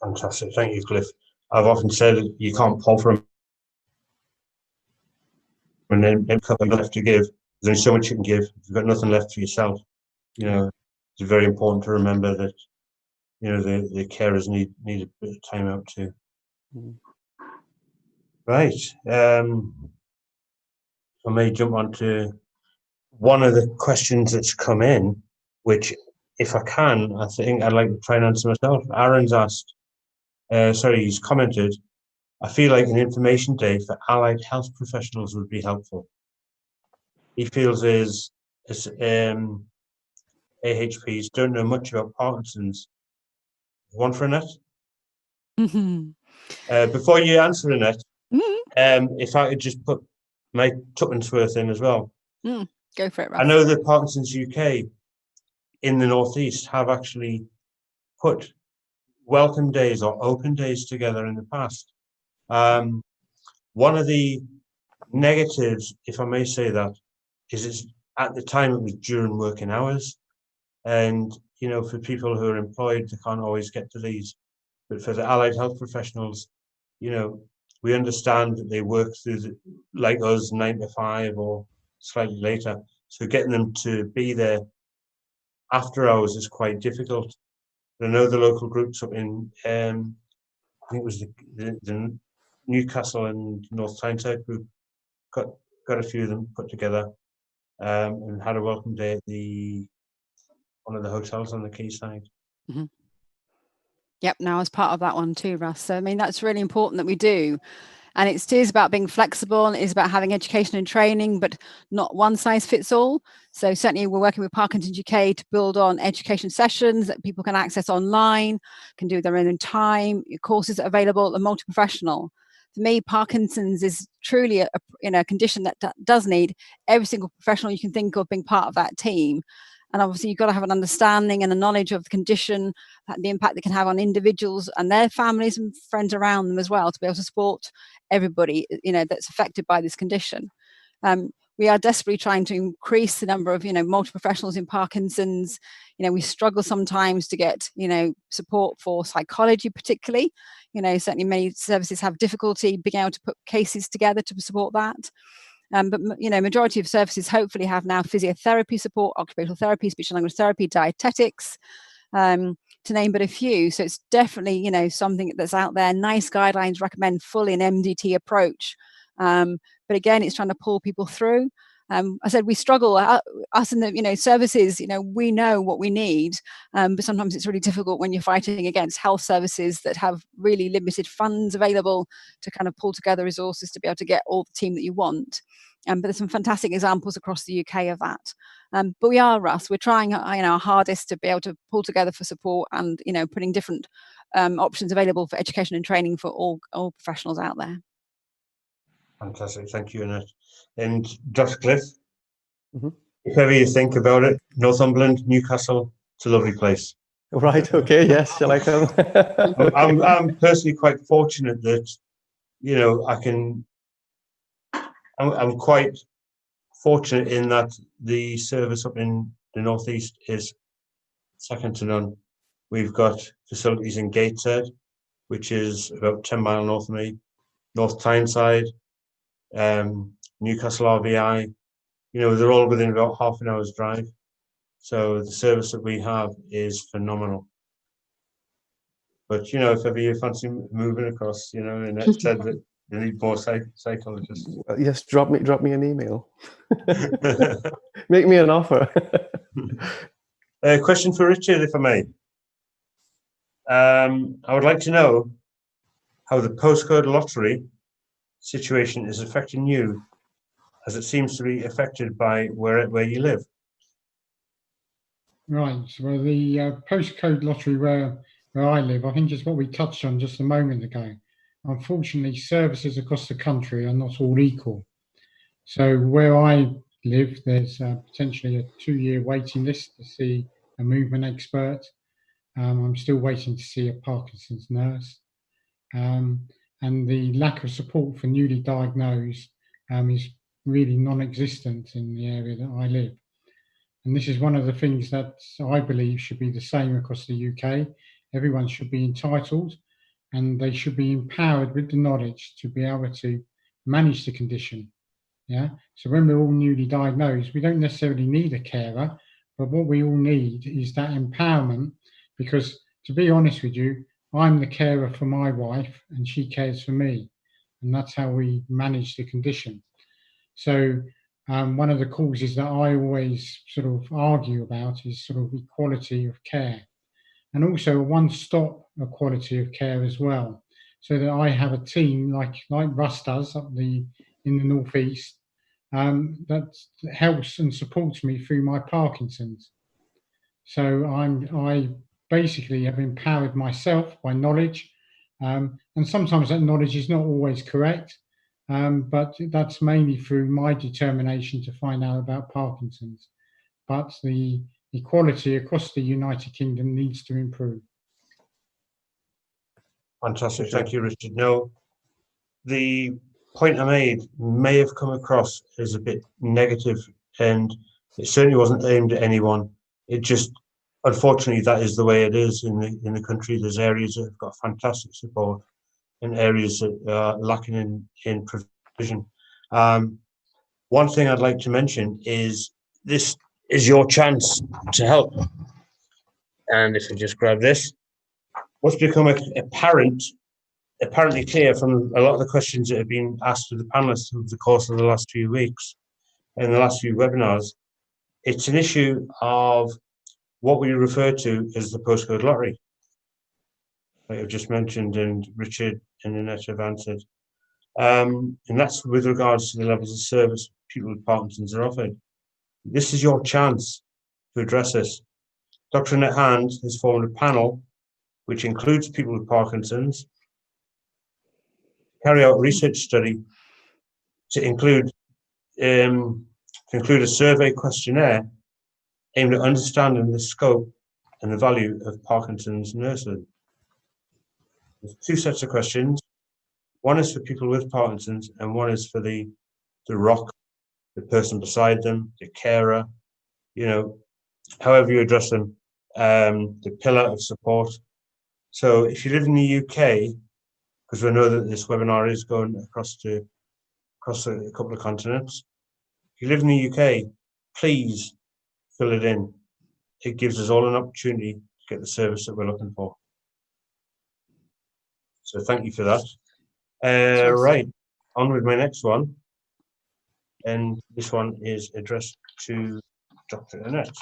Fantastic. Thank you, Cliff. I've often said you can't pull from and then you've left to give. There's only so much you can give. If you've got nothing left for yourself, you know, it's very important to remember that, you know, the carers need a bit of time out too. Mm. Right. I may jump on to one of the questions that's come in, which, if I can, I think I'd like to try and answer myself. Aaron's asked, he's commented, I feel like an information day for allied health professionals would be helpful. He feels his AHPs don't know much about Parkinson's. One for Annette? Before you answer, Annette, if I could just put my tuppence worth in as well. Go for it, Russ. I know that Parkinson's UK in the Northeast have actually put welcome days or open days together in the past. One of the negatives, if I may say that, is at the time it was during working hours. And, you know, for people who are employed, they can't always get to these. But for the allied health professionals, you know, we understand that they work through, like us, 9 to 5 or slightly later. So getting them to be there after hours is quite difficult. But I know the local groups up in, I think it was the Newcastle and North Tyneside group, got a few of them put together and had a welcome day at one of the hotels on the quayside. Mm-hmm. Yep, now as part of that one too, Russ. So I mean, that's really important that we do. And it is about being flexible, and it is about having education and training, but not one size fits all. So certainly we're working with Parkinson's UK to build on education sessions that people can access online, can do their own time, courses are available, and multi-professional. For me, Parkinson's is truly a condition that does need every single professional you can think of being part of that team. And obviously you've got to have an understanding and a knowledge of the condition, the impact it can have on individuals and their families and friends around them as well, to be able to support everybody, you know, that's affected by this condition. We are desperately trying to increase the number of, you know, multi-professionals in Parkinson's. You know, we struggle sometimes to get, you know, support for psychology particularly. You know, certainly many services have difficulty being able to put cases together to support that. But, you know, majority of services hopefully have now physiotherapy support, occupational therapy, speech and language therapy, dietetics, to name but a few. So it's definitely, you know, something that's out there. Nice guidelines recommend fully an MDT approach. But again, it's trying to pull people through. I said we struggle, us in the, you know, services, you know, we know what we need, but sometimes it's really difficult when you're fighting against health services that have really limited funds available to kind of pull together resources to be able to get all the team that you want. But there's some fantastic examples across the UK of that. But we are, Russ, we're trying, you know, our hardest to be able to pull together for support and, you know, putting different options available for education and training for all professionals out there. Fantastic, thank you, Annette. And Dr. Cliff? Mm-hmm. if ever you think about it, Northumberland, Newcastle, it's a lovely place. Right. Okay. Yes. Shall I come? I'm personally quite fortunate that, you know, I'm quite fortunate in that the service up in the northeast is second to none. We've got facilities in Gateshead, which is about 10 miles north of me, North Tyneside, Newcastle RVI. You know, they're all within about half an hour's drive. So the service that we have is phenomenal. But, you know, if ever you fancy moving across, you know, and Annette said that they need more psychologists. Yes. Drop me an email. Make me an offer. Question for Richard, if I may. I would like to know how the postcode lottery situation is affecting you, as it seems to be affected by where you live. Right. Well, the postcode lottery where I live, I think is what we touched on just a moment ago. Unfortunately, services across the country are not all equal. So where I live, there's potentially a 2-year waiting list to see a movement expert. I'm still waiting to see a Parkinson's nurse. And the lack of support for newly diagnosed is really non-existent in the area that I live. And this is one of the things that I believe should be the same across the UK. Everyone should be entitled and they should be empowered with the knowledge to be able to manage the condition. Yeah. So when we're all newly diagnosed, we don't necessarily need a carer, but what we all need is that empowerment, because to be honest with you, I'm the carer for my wife and she cares for me. And that's how we manage the condition. So one of the causes that I always sort of argue about is sort of equality of care, and also a one-stop equality of care as well, so that I have a team like Russ does up in the northeast that helps and supports me through my Parkinson's. So I basically have empowered myself by knowledge, and sometimes that knowledge is not always correct. But that's mainly through my determination to find out about Parkinson's. But the equality across the United Kingdom needs to improve. Fantastic. Thank you, Richard. No, the point I made may have come across as a bit negative, and it certainly wasn't aimed at anyone. It just, unfortunately, that is the way it is in the country. There's areas that have got fantastic support and areas that are lacking in provision. One thing I'd like to mention is this is your chance to help. And if I just grab this, what's become apparently clear from a lot of the questions that have been asked of the panelists over the course of the last few weeks and the last few webinars, it's an issue of what we refer to as the postcode lottery, like I've just mentioned, and Richard and Annette have answered. And that's with regards to the levels of service people with Parkinson's are offered. This is your chance to address this. Dr. Annette Hand has formed a panel which includes people with Parkinson's, carry out a research study to include a survey questionnaire aimed at understanding the scope and the value of Parkinson's nursing. There's 2 sets of questions. One is for people with Parkinson's and one is for the rock, the person beside them, the carer, you know, however you address them, the pillar of support. So if you live in the UK, because we know that this webinar is going across a couple of continents, if you live in the UK, please fill it in. It gives us all an opportunity to get the service that we're looking for. So thank you for that. Right, on with my next one. And this one is addressed to Dr. Annette.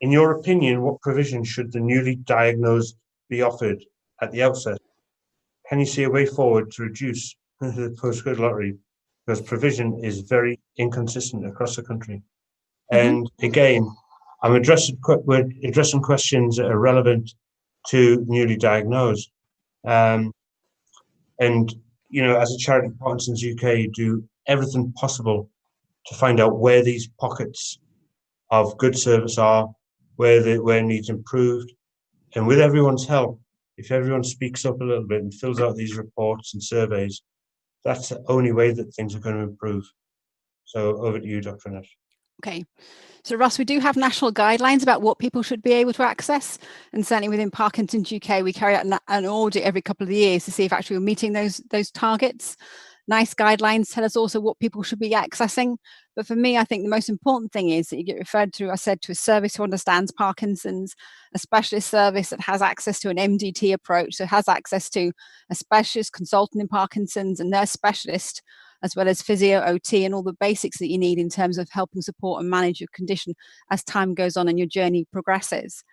In your opinion, what provision should the newly diagnosed be offered at the outset? Can you see a way forward to reduce the postcode lottery? Because provision is very inconsistent across the country. And again, we're addressing questions that are relevant to newly diagnosed. And as a charity, Parkinson's UK do everything possible to find out where these pockets of good service are, where it needs improved. And with everyone's help, if everyone speaks up a little bit and fills out these reports and surveys, that's the only way that things are going to improve. So over to you, Dr. Annette. Okay. So Russ, we do have national guidelines about what people should be able to access. And certainly within Parkinson's UK, we carry out an audit every couple of years to see if actually we're meeting those targets. NICE guidelines tell us also what people should be accessing. But for me, I think the most important thing is that you get referred to, I said, to a service who understands Parkinson's, a specialist service that has access to an MDT approach, so has access to a specialist consultant in Parkinson's, a nurse specialist, as well as physio, OT, and all the basics that you need in terms of helping support and manage your condition as time goes on and your journey progresses.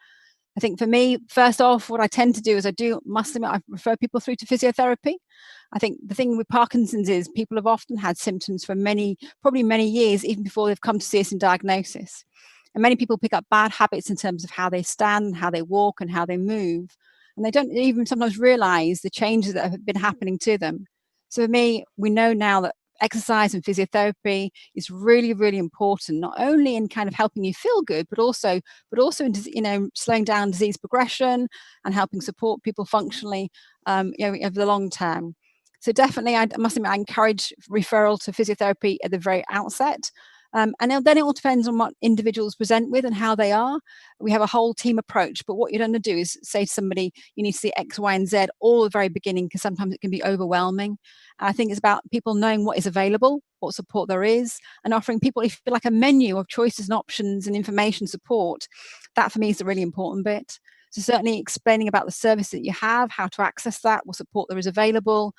I think for me, first off, what I tend to do is must admit, I refer people through to physiotherapy. I think the thing with Parkinson's is people have often had symptoms for probably many years, even before they've come to see us in diagnosis. And many people pick up bad habits in terms of how they stand, how they walk, and how they move. And they don't even sometimes realize the changes that have been happening to them. So for me, we know now that exercise and physiotherapy is really, really important, not only in kind of helping you feel good, but also in slowing down disease progression and helping support people functionally over the long term. So definitely, I must admit, I encourage referral to physiotherapy at the very outset. And then it all depends on what individuals present with and how they are. We have a whole team approach, but what you're going to do is say to somebody, you need to see X, Y, and Z all at the very beginning, because sometimes it can be overwhelming. And I think it's about people knowing what is available, what support there is, and offering people, if you feel like, a menu of choices and options and information support. That for me is the really important bit. So certainly explaining about the service that you have, how to access that, what support there is available,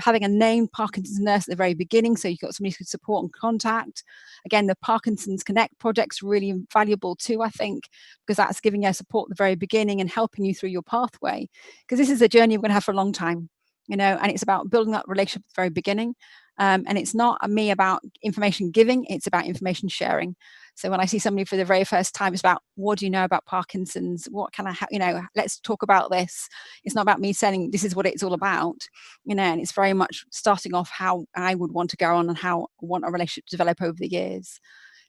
having a named Parkinson's nurse at the very beginning, so you've got somebody who can support and contact. Again, the Parkinson's Connect project's really valuable too, I think, because that's giving you support at the very beginning and helping you through your pathway. Because this is a journey we're going to have for a long time, and it's about building that relationship at the very beginning. And it's not me about information giving, it's about information sharing. So when I see somebody for the very first time, it's about, what do you know about Parkinson's? What can I, let's talk about this. It's not about me saying this is what it's all about, and it's very much starting off how I would want to go on and how I want a relationship to develop over the years.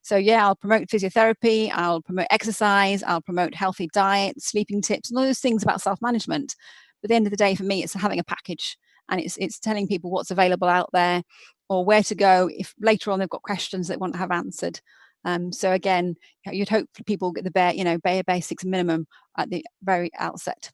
So yeah, I'll promote physiotherapy, I'll promote exercise, I'll promote healthy diet, sleeping tips, and all those things about self-management. But at the end of the day, for me, it's having a package, and it's telling people what's available out there or where to go if later on they've got questions they want to have answered. So again, you'd hope people get the bare basics minimum at the very outset.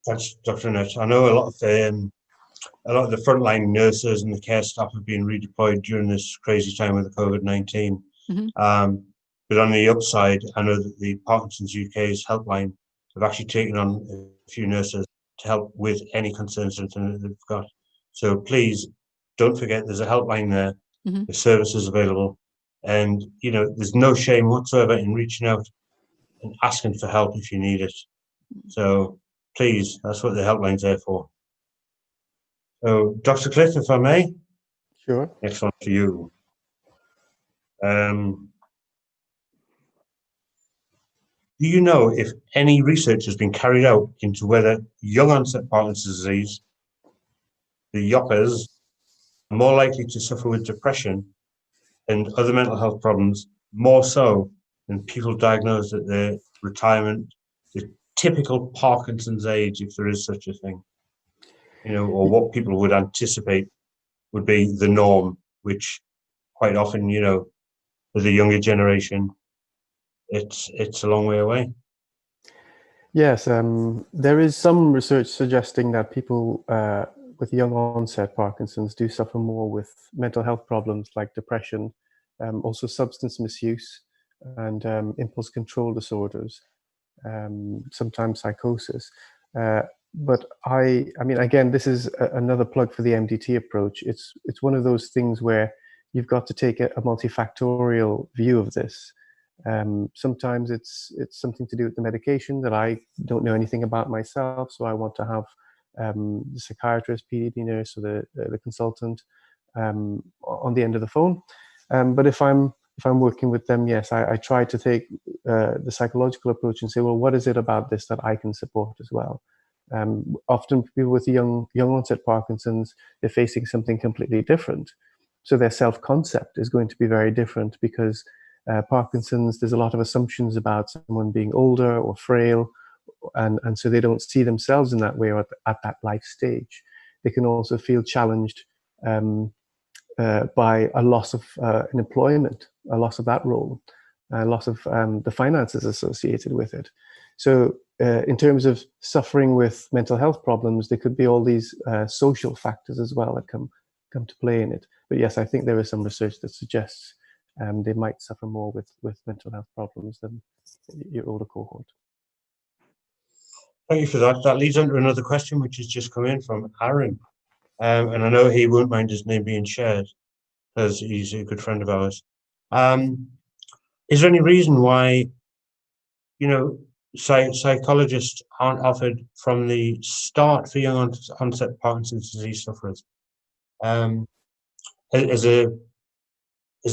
That's Dr. Annette. I know a lot of the frontline nurses and the care staff have been redeployed during this crazy time with the COVID-19. Mm-hmm. But on the upside, I know that the Parkinson's UK's helpline have actually taken on a few nurses to help with any concerns that they've got. So please don't forget, there's a helpline there. Mm-hmm. The service is available. And, there's no shame whatsoever in reaching out and asking for help if you need it. So please, that's what the helpline's there for. So, Dr. Cliff, if I may. Sure. Next one for you. Do you know if any research has been carried out into whether young onset Parkinson's disease, the yoppers, are more likely to suffer with depression and other mental health problems, more so than people diagnosed at their retirement, the typical Parkinson's age, if there is such a thing, or what people would anticipate would be the norm, which quite often, for the younger generation, it's a long way away. Yes, there is some research suggesting that people with young onset Parkinson's do suffer more with mental health problems like depression, also substance misuse and impulse control disorders, sometimes psychosis. But I mean, again, this is another plug for the MDT approach. It's one of those things where you've got to take a multifactorial view of this. Sometimes it's something to do with the medication that I don't know anything about myself, so I want to have the psychiatrist, PDD nurse, or the consultant on the end of the phone. But if I'm working with them, yes, I try to take the psychological approach and say, well, what is it about this that I can support as well? Often people with young onset Parkinson's, they're facing something completely different. So their self-concept is going to be very different because Parkinson's, there's a lot of assumptions about someone being older or frail, and so they don't see themselves in that way or at that life stage. They can also feel challenged by a loss of an employment, a loss of that role, a loss of the finances associated with it. So in terms of suffering with mental health problems, there could be all these social factors as well that come to play in it. But yes, I think there is some research that suggests they might suffer more with mental health problems than your older cohort. Thank you for that. That leads on to another question, which has just come in from Aaron. And I know he won't mind his name being shared because he's a good friend of ours. Is there any reason why, psychologists aren't offered from the start for young onset Parkinson's disease sufferers as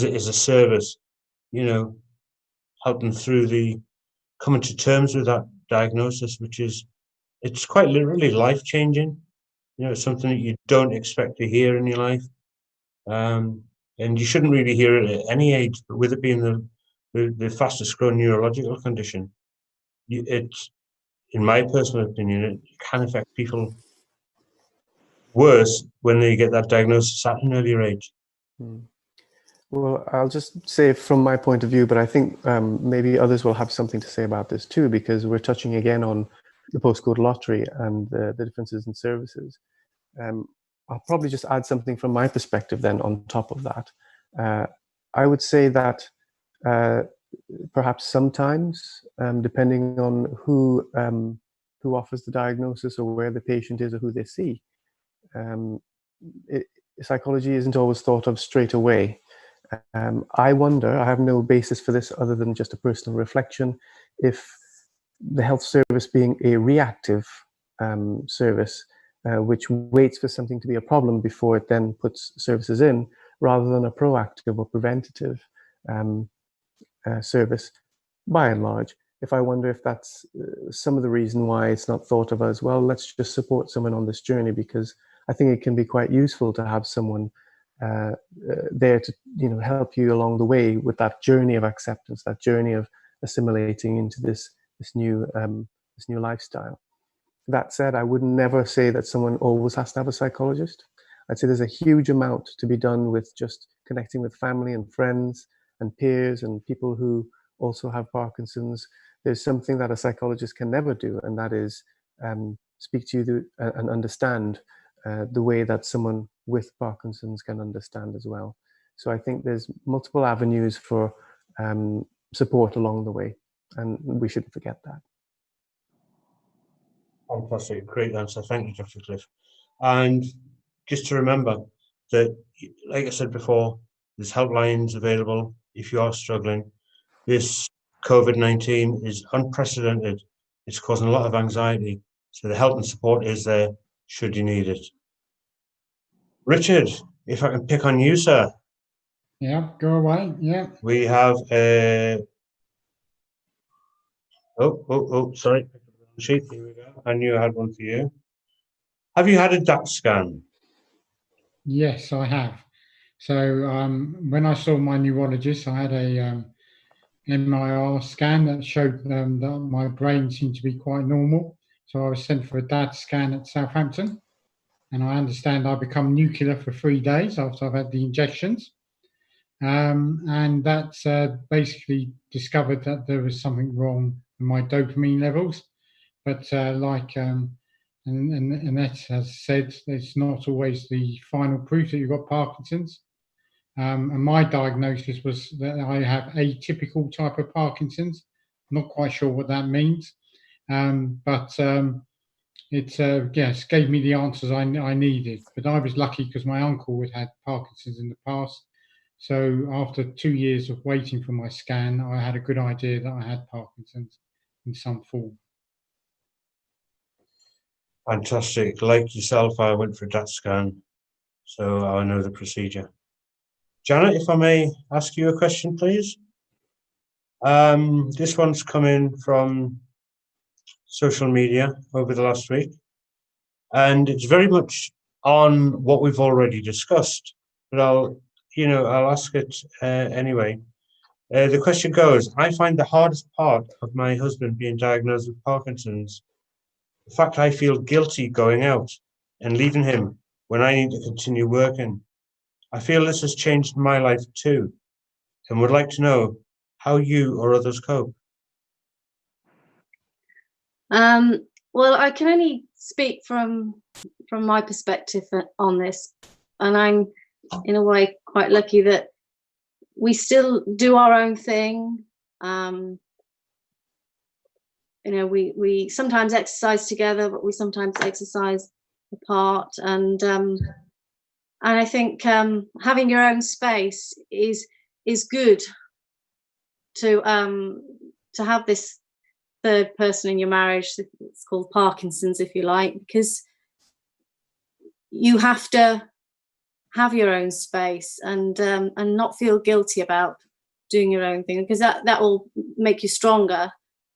a service, help them through coming to terms with that diagnosis, it's quite literally life-changing. It's something that you don't expect to hear in your life. And you shouldn't really hear it at any age, but with it being the fastest growing neurological condition, it's, in my personal opinion, it can affect people worse when they get that diagnosis at an earlier age. Well, I'll just say from my point of view, but I think maybe others will have something to say about this too, because we're touching again on the postcode lottery and the differences in services. I'll probably just add something from my perspective then on top of that. I would say that perhaps sometimes, depending on who offers the diagnosis or where the patient is or who they see, psychology isn't always thought of straight away. I wonder, I have no basis for this other than just a personal reflection, if the health service being a reactive service, which waits for something to be a problem before it then puts services in, rather than a proactive or preventative service, by and large. If I wonder if that's some of the reason why it's not thought of as, well, let's just support someone on this journey, because I think it can be quite useful to have someone there to help you along the way with that journey of acceptance, that journey of assimilating into this new lifestyle. That said, I would never say that someone always has to have a psychologist. I'd say there's a huge amount to be done with just connecting with family and friends and peers and people who also have Parkinson's. There's something that a psychologist can never do, and that is speak to you and understand the way that someone with Parkinson's can understand as well. So I think there's multiple avenues for support along the way, and we shouldn't forget that. Fantastic, great answer. Thank you, Dr. Cliff. And just to remember that, like I said before, there's helplines available if you are struggling. This COVID-19 is unprecedented. It's causing a lot of anxiety. So the help and support is there should you need it. Richard, if I can pick on you, sir. Yeah, go away. Yeah. We have sorry. Sheet. Here we go. I knew I had one for you. Have you had a DAT scan? Yes, I have. So when I saw my neurologist, I had a MRI scan that showed that my brain seemed to be quite normal. So I was sent for a DAT scan at Southampton. And I understand I become nuclear for 3 days after I've had the injections. And that's basically discovered that there was something wrong with my dopamine levels. But like Annette has said, it's not always the final proof that you've got Parkinson's. And my diagnosis was that I have atypical type of Parkinson's. I'm not quite sure what that means, but it yes, gave me the answers I needed. But I was lucky because my uncle had Parkinson's in the past. So after 2 years of waiting for my scan, I had a good idea that I had Parkinson's in some form. Fantastic. Like yourself, I went for a DAT scan, so I know the procedure. Janet, if I may ask you a question, please. This one's come in from social media over the last week. and it's very much on what we've already discussed, but I'll ask it anyway. The question goes, I find the hardest part of my husband being diagnosed with Parkinson's the fact I feel guilty going out and leaving him when I need to continue working. I feel this has changed my life too, and would like to know how you or others cope. Well, I can only speak from my perspective on this, and I'm in a way quite lucky that we still do our own thing. We sometimes exercise together, but we sometimes exercise apart, and I think having your own space is good to have this third person in your marriage. It's called Parkinson's, if you like, because you have to have your own space and not feel guilty about doing your own thing, because that will make you stronger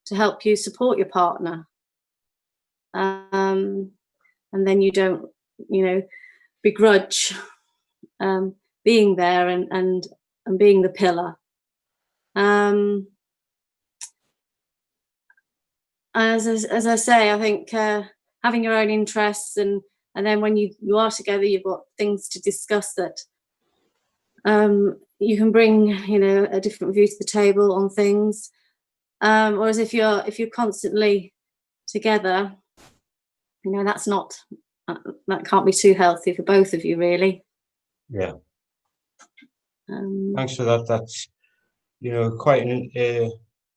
to help you support your partner, and then you don't begrudge being there and being the pillar. As I say, I think having your own interests and then when you are together, you've got things to discuss that you can bring a different view to the table on things. Whereas if you're constantly together, that's not that can't be too healthy for both of you, really. Yeah. Thanks for that. That's quite a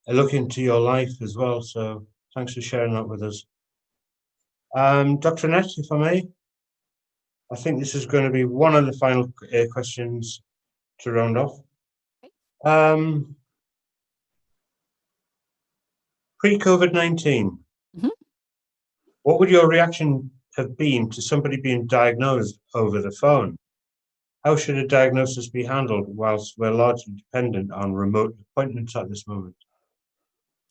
look into your life as well. So thanks for sharing that with us. Dr. Annette, if I may, I think this is going to be one of the final questions to round off. Pre-COVID-19, what would your reaction have been to somebody being diagnosed over the phone? How should a diagnosis be handled whilst we're largely dependent on remote appointments at this moment?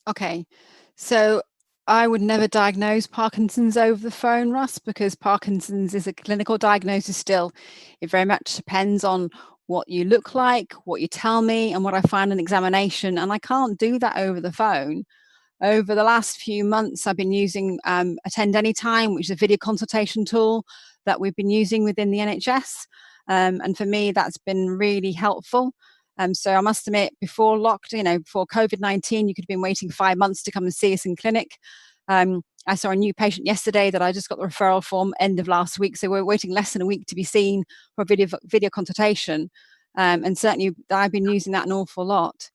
Okay, so I would never diagnose Parkinson's over the phone, Russ, because Parkinson's is a clinical diagnosis still. It very much depends on what you look like, what you tell me, and what I find in examination, and I can't do that over the phone. Over the last few months, I've been using Attend Anytime, which is a video consultation tool that we've been using within the NHS. And for me, that's been really helpful. So I must admit, before COVID-19, you could have been waiting 5 months to come and see us in clinic. I saw a new patient yesterday that I just got the referral form end of last week. So we're waiting less than a week to be seen for a video consultation. And certainly I've been using that an awful lot.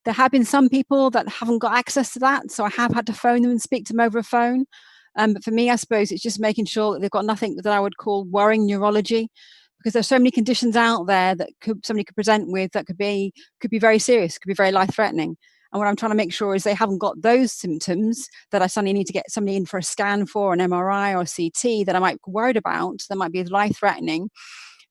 There have been some people that haven't got access to that, so I have had to phone them and speak to them over a phone. But for me, I suppose it's just making sure that they've got nothing that I would call worrying neurology, because there's so many conditions out there that somebody could present with that could be very serious, could be very life-threatening. And what I'm trying to make sure is they haven't got those symptoms that I suddenly need to get somebody in for a scan for, an MRI or a CT that I might be worried about, that might be life-threatening.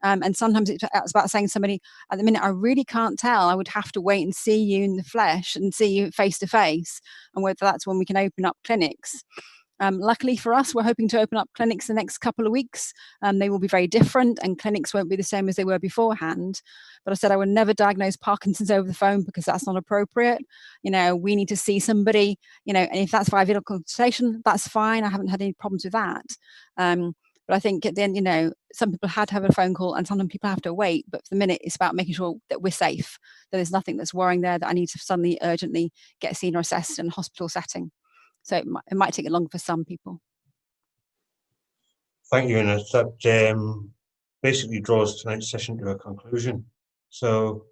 And sometimes it's about saying to somebody, at the minute, I really can't tell. I would have to wait and see you in the flesh and see you face to face, and whether that's when we can open up clinics. Luckily for us, we're hoping to open up clinics the next couple of weeks. They will be very different, and clinics won't be the same as they were beforehand. But I said I would never diagnose Parkinson's over the phone, because that's not appropriate. We need to see somebody, and if that's via video consultation, that's fine. I haven't had any problems with that. But I think at the end, some people had to have a phone call and sometimes people have to wait. But for the minute, it's about making sure that we're safe, that there's nothing that's worrying there, that I need to suddenly urgently get seen or assessed in a hospital setting. So it might take longer for some people. Thank you, Annette. That basically draws tonight's session to a conclusion. So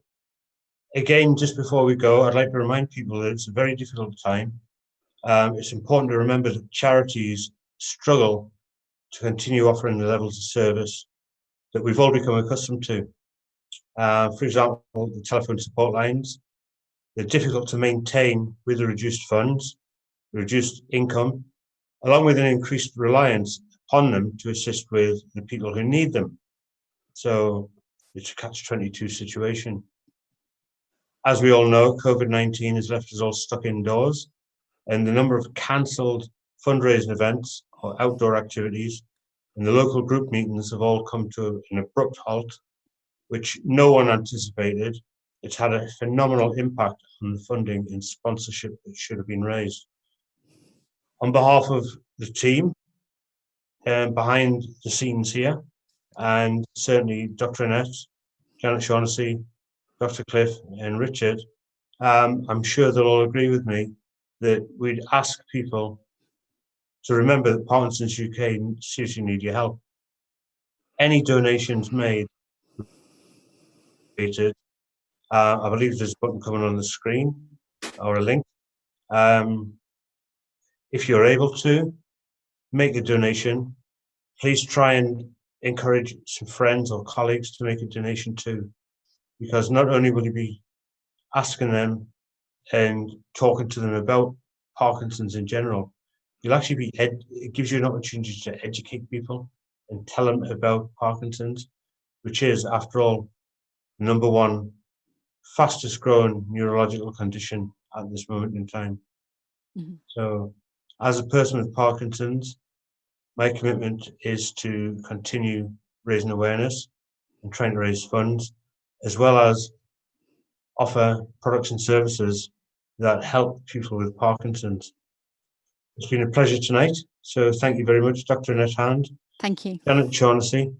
again, just before we go, I'd like to remind people that it's a very difficult time. It's important to remember that charities struggle to continue offering the levels of service that we've all become accustomed to. For example, the telephone support lines, they're difficult to maintain with the reduced funds, reduced income, along with an increased reliance upon them to assist with the people who need them. So it's a catch-22 situation. As we all know, COVID-19 has left us all stuck indoors, and the number of cancelled fundraising events or outdoor activities and the local group meetings have all come to an abrupt halt, which no one anticipated. It's had a phenomenal impact on the funding and sponsorship that should have been raised. On behalf of the team behind the scenes here, and certainly Dr. Annette, Janet Shaughnessy, Dr. Cliff and Richard, I'm sure they'll all agree with me that we'd ask people to remember that Parkinson's UK seriously need your help. Any donations made, I believe there's a button coming on the screen or a link. If you're able to make a donation, please try and encourage some friends or colleagues to make a donation too, because not only will you be asking them and talking to them about Parkinson's in general, you'll actually it gives you an opportunity to educate people and tell them about Parkinson's, which is, after all, the #1 fastest growing neurological condition at this moment in time. Mm-hmm. So as a person with Parkinson's, my commitment is to continue raising awareness and trying to raise funds, as well as offer products and services that help people with Parkinson's. It's been a pleasure tonight. So thank you very much, Dr. Annette Hand. Thank you. Janet Shaughnessy,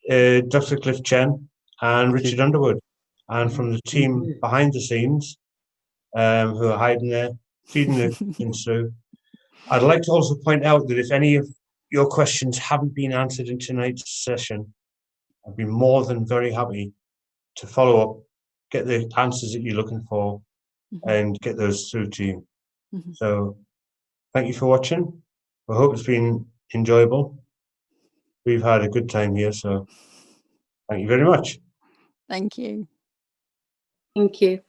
Dr. Cliff Chen, and Richard Underwood. And from the team behind the scenes, who are hiding there, feeding the things through. I'd like to also point out that if any of your questions haven't been answered in tonight's session, I'd be more than very happy to follow up, get the answers that you're looking for, and get those through to you. So thank you for watching. I hope it's been enjoyable. We've had a good time here, so thank you very much. Thank you. Thank you.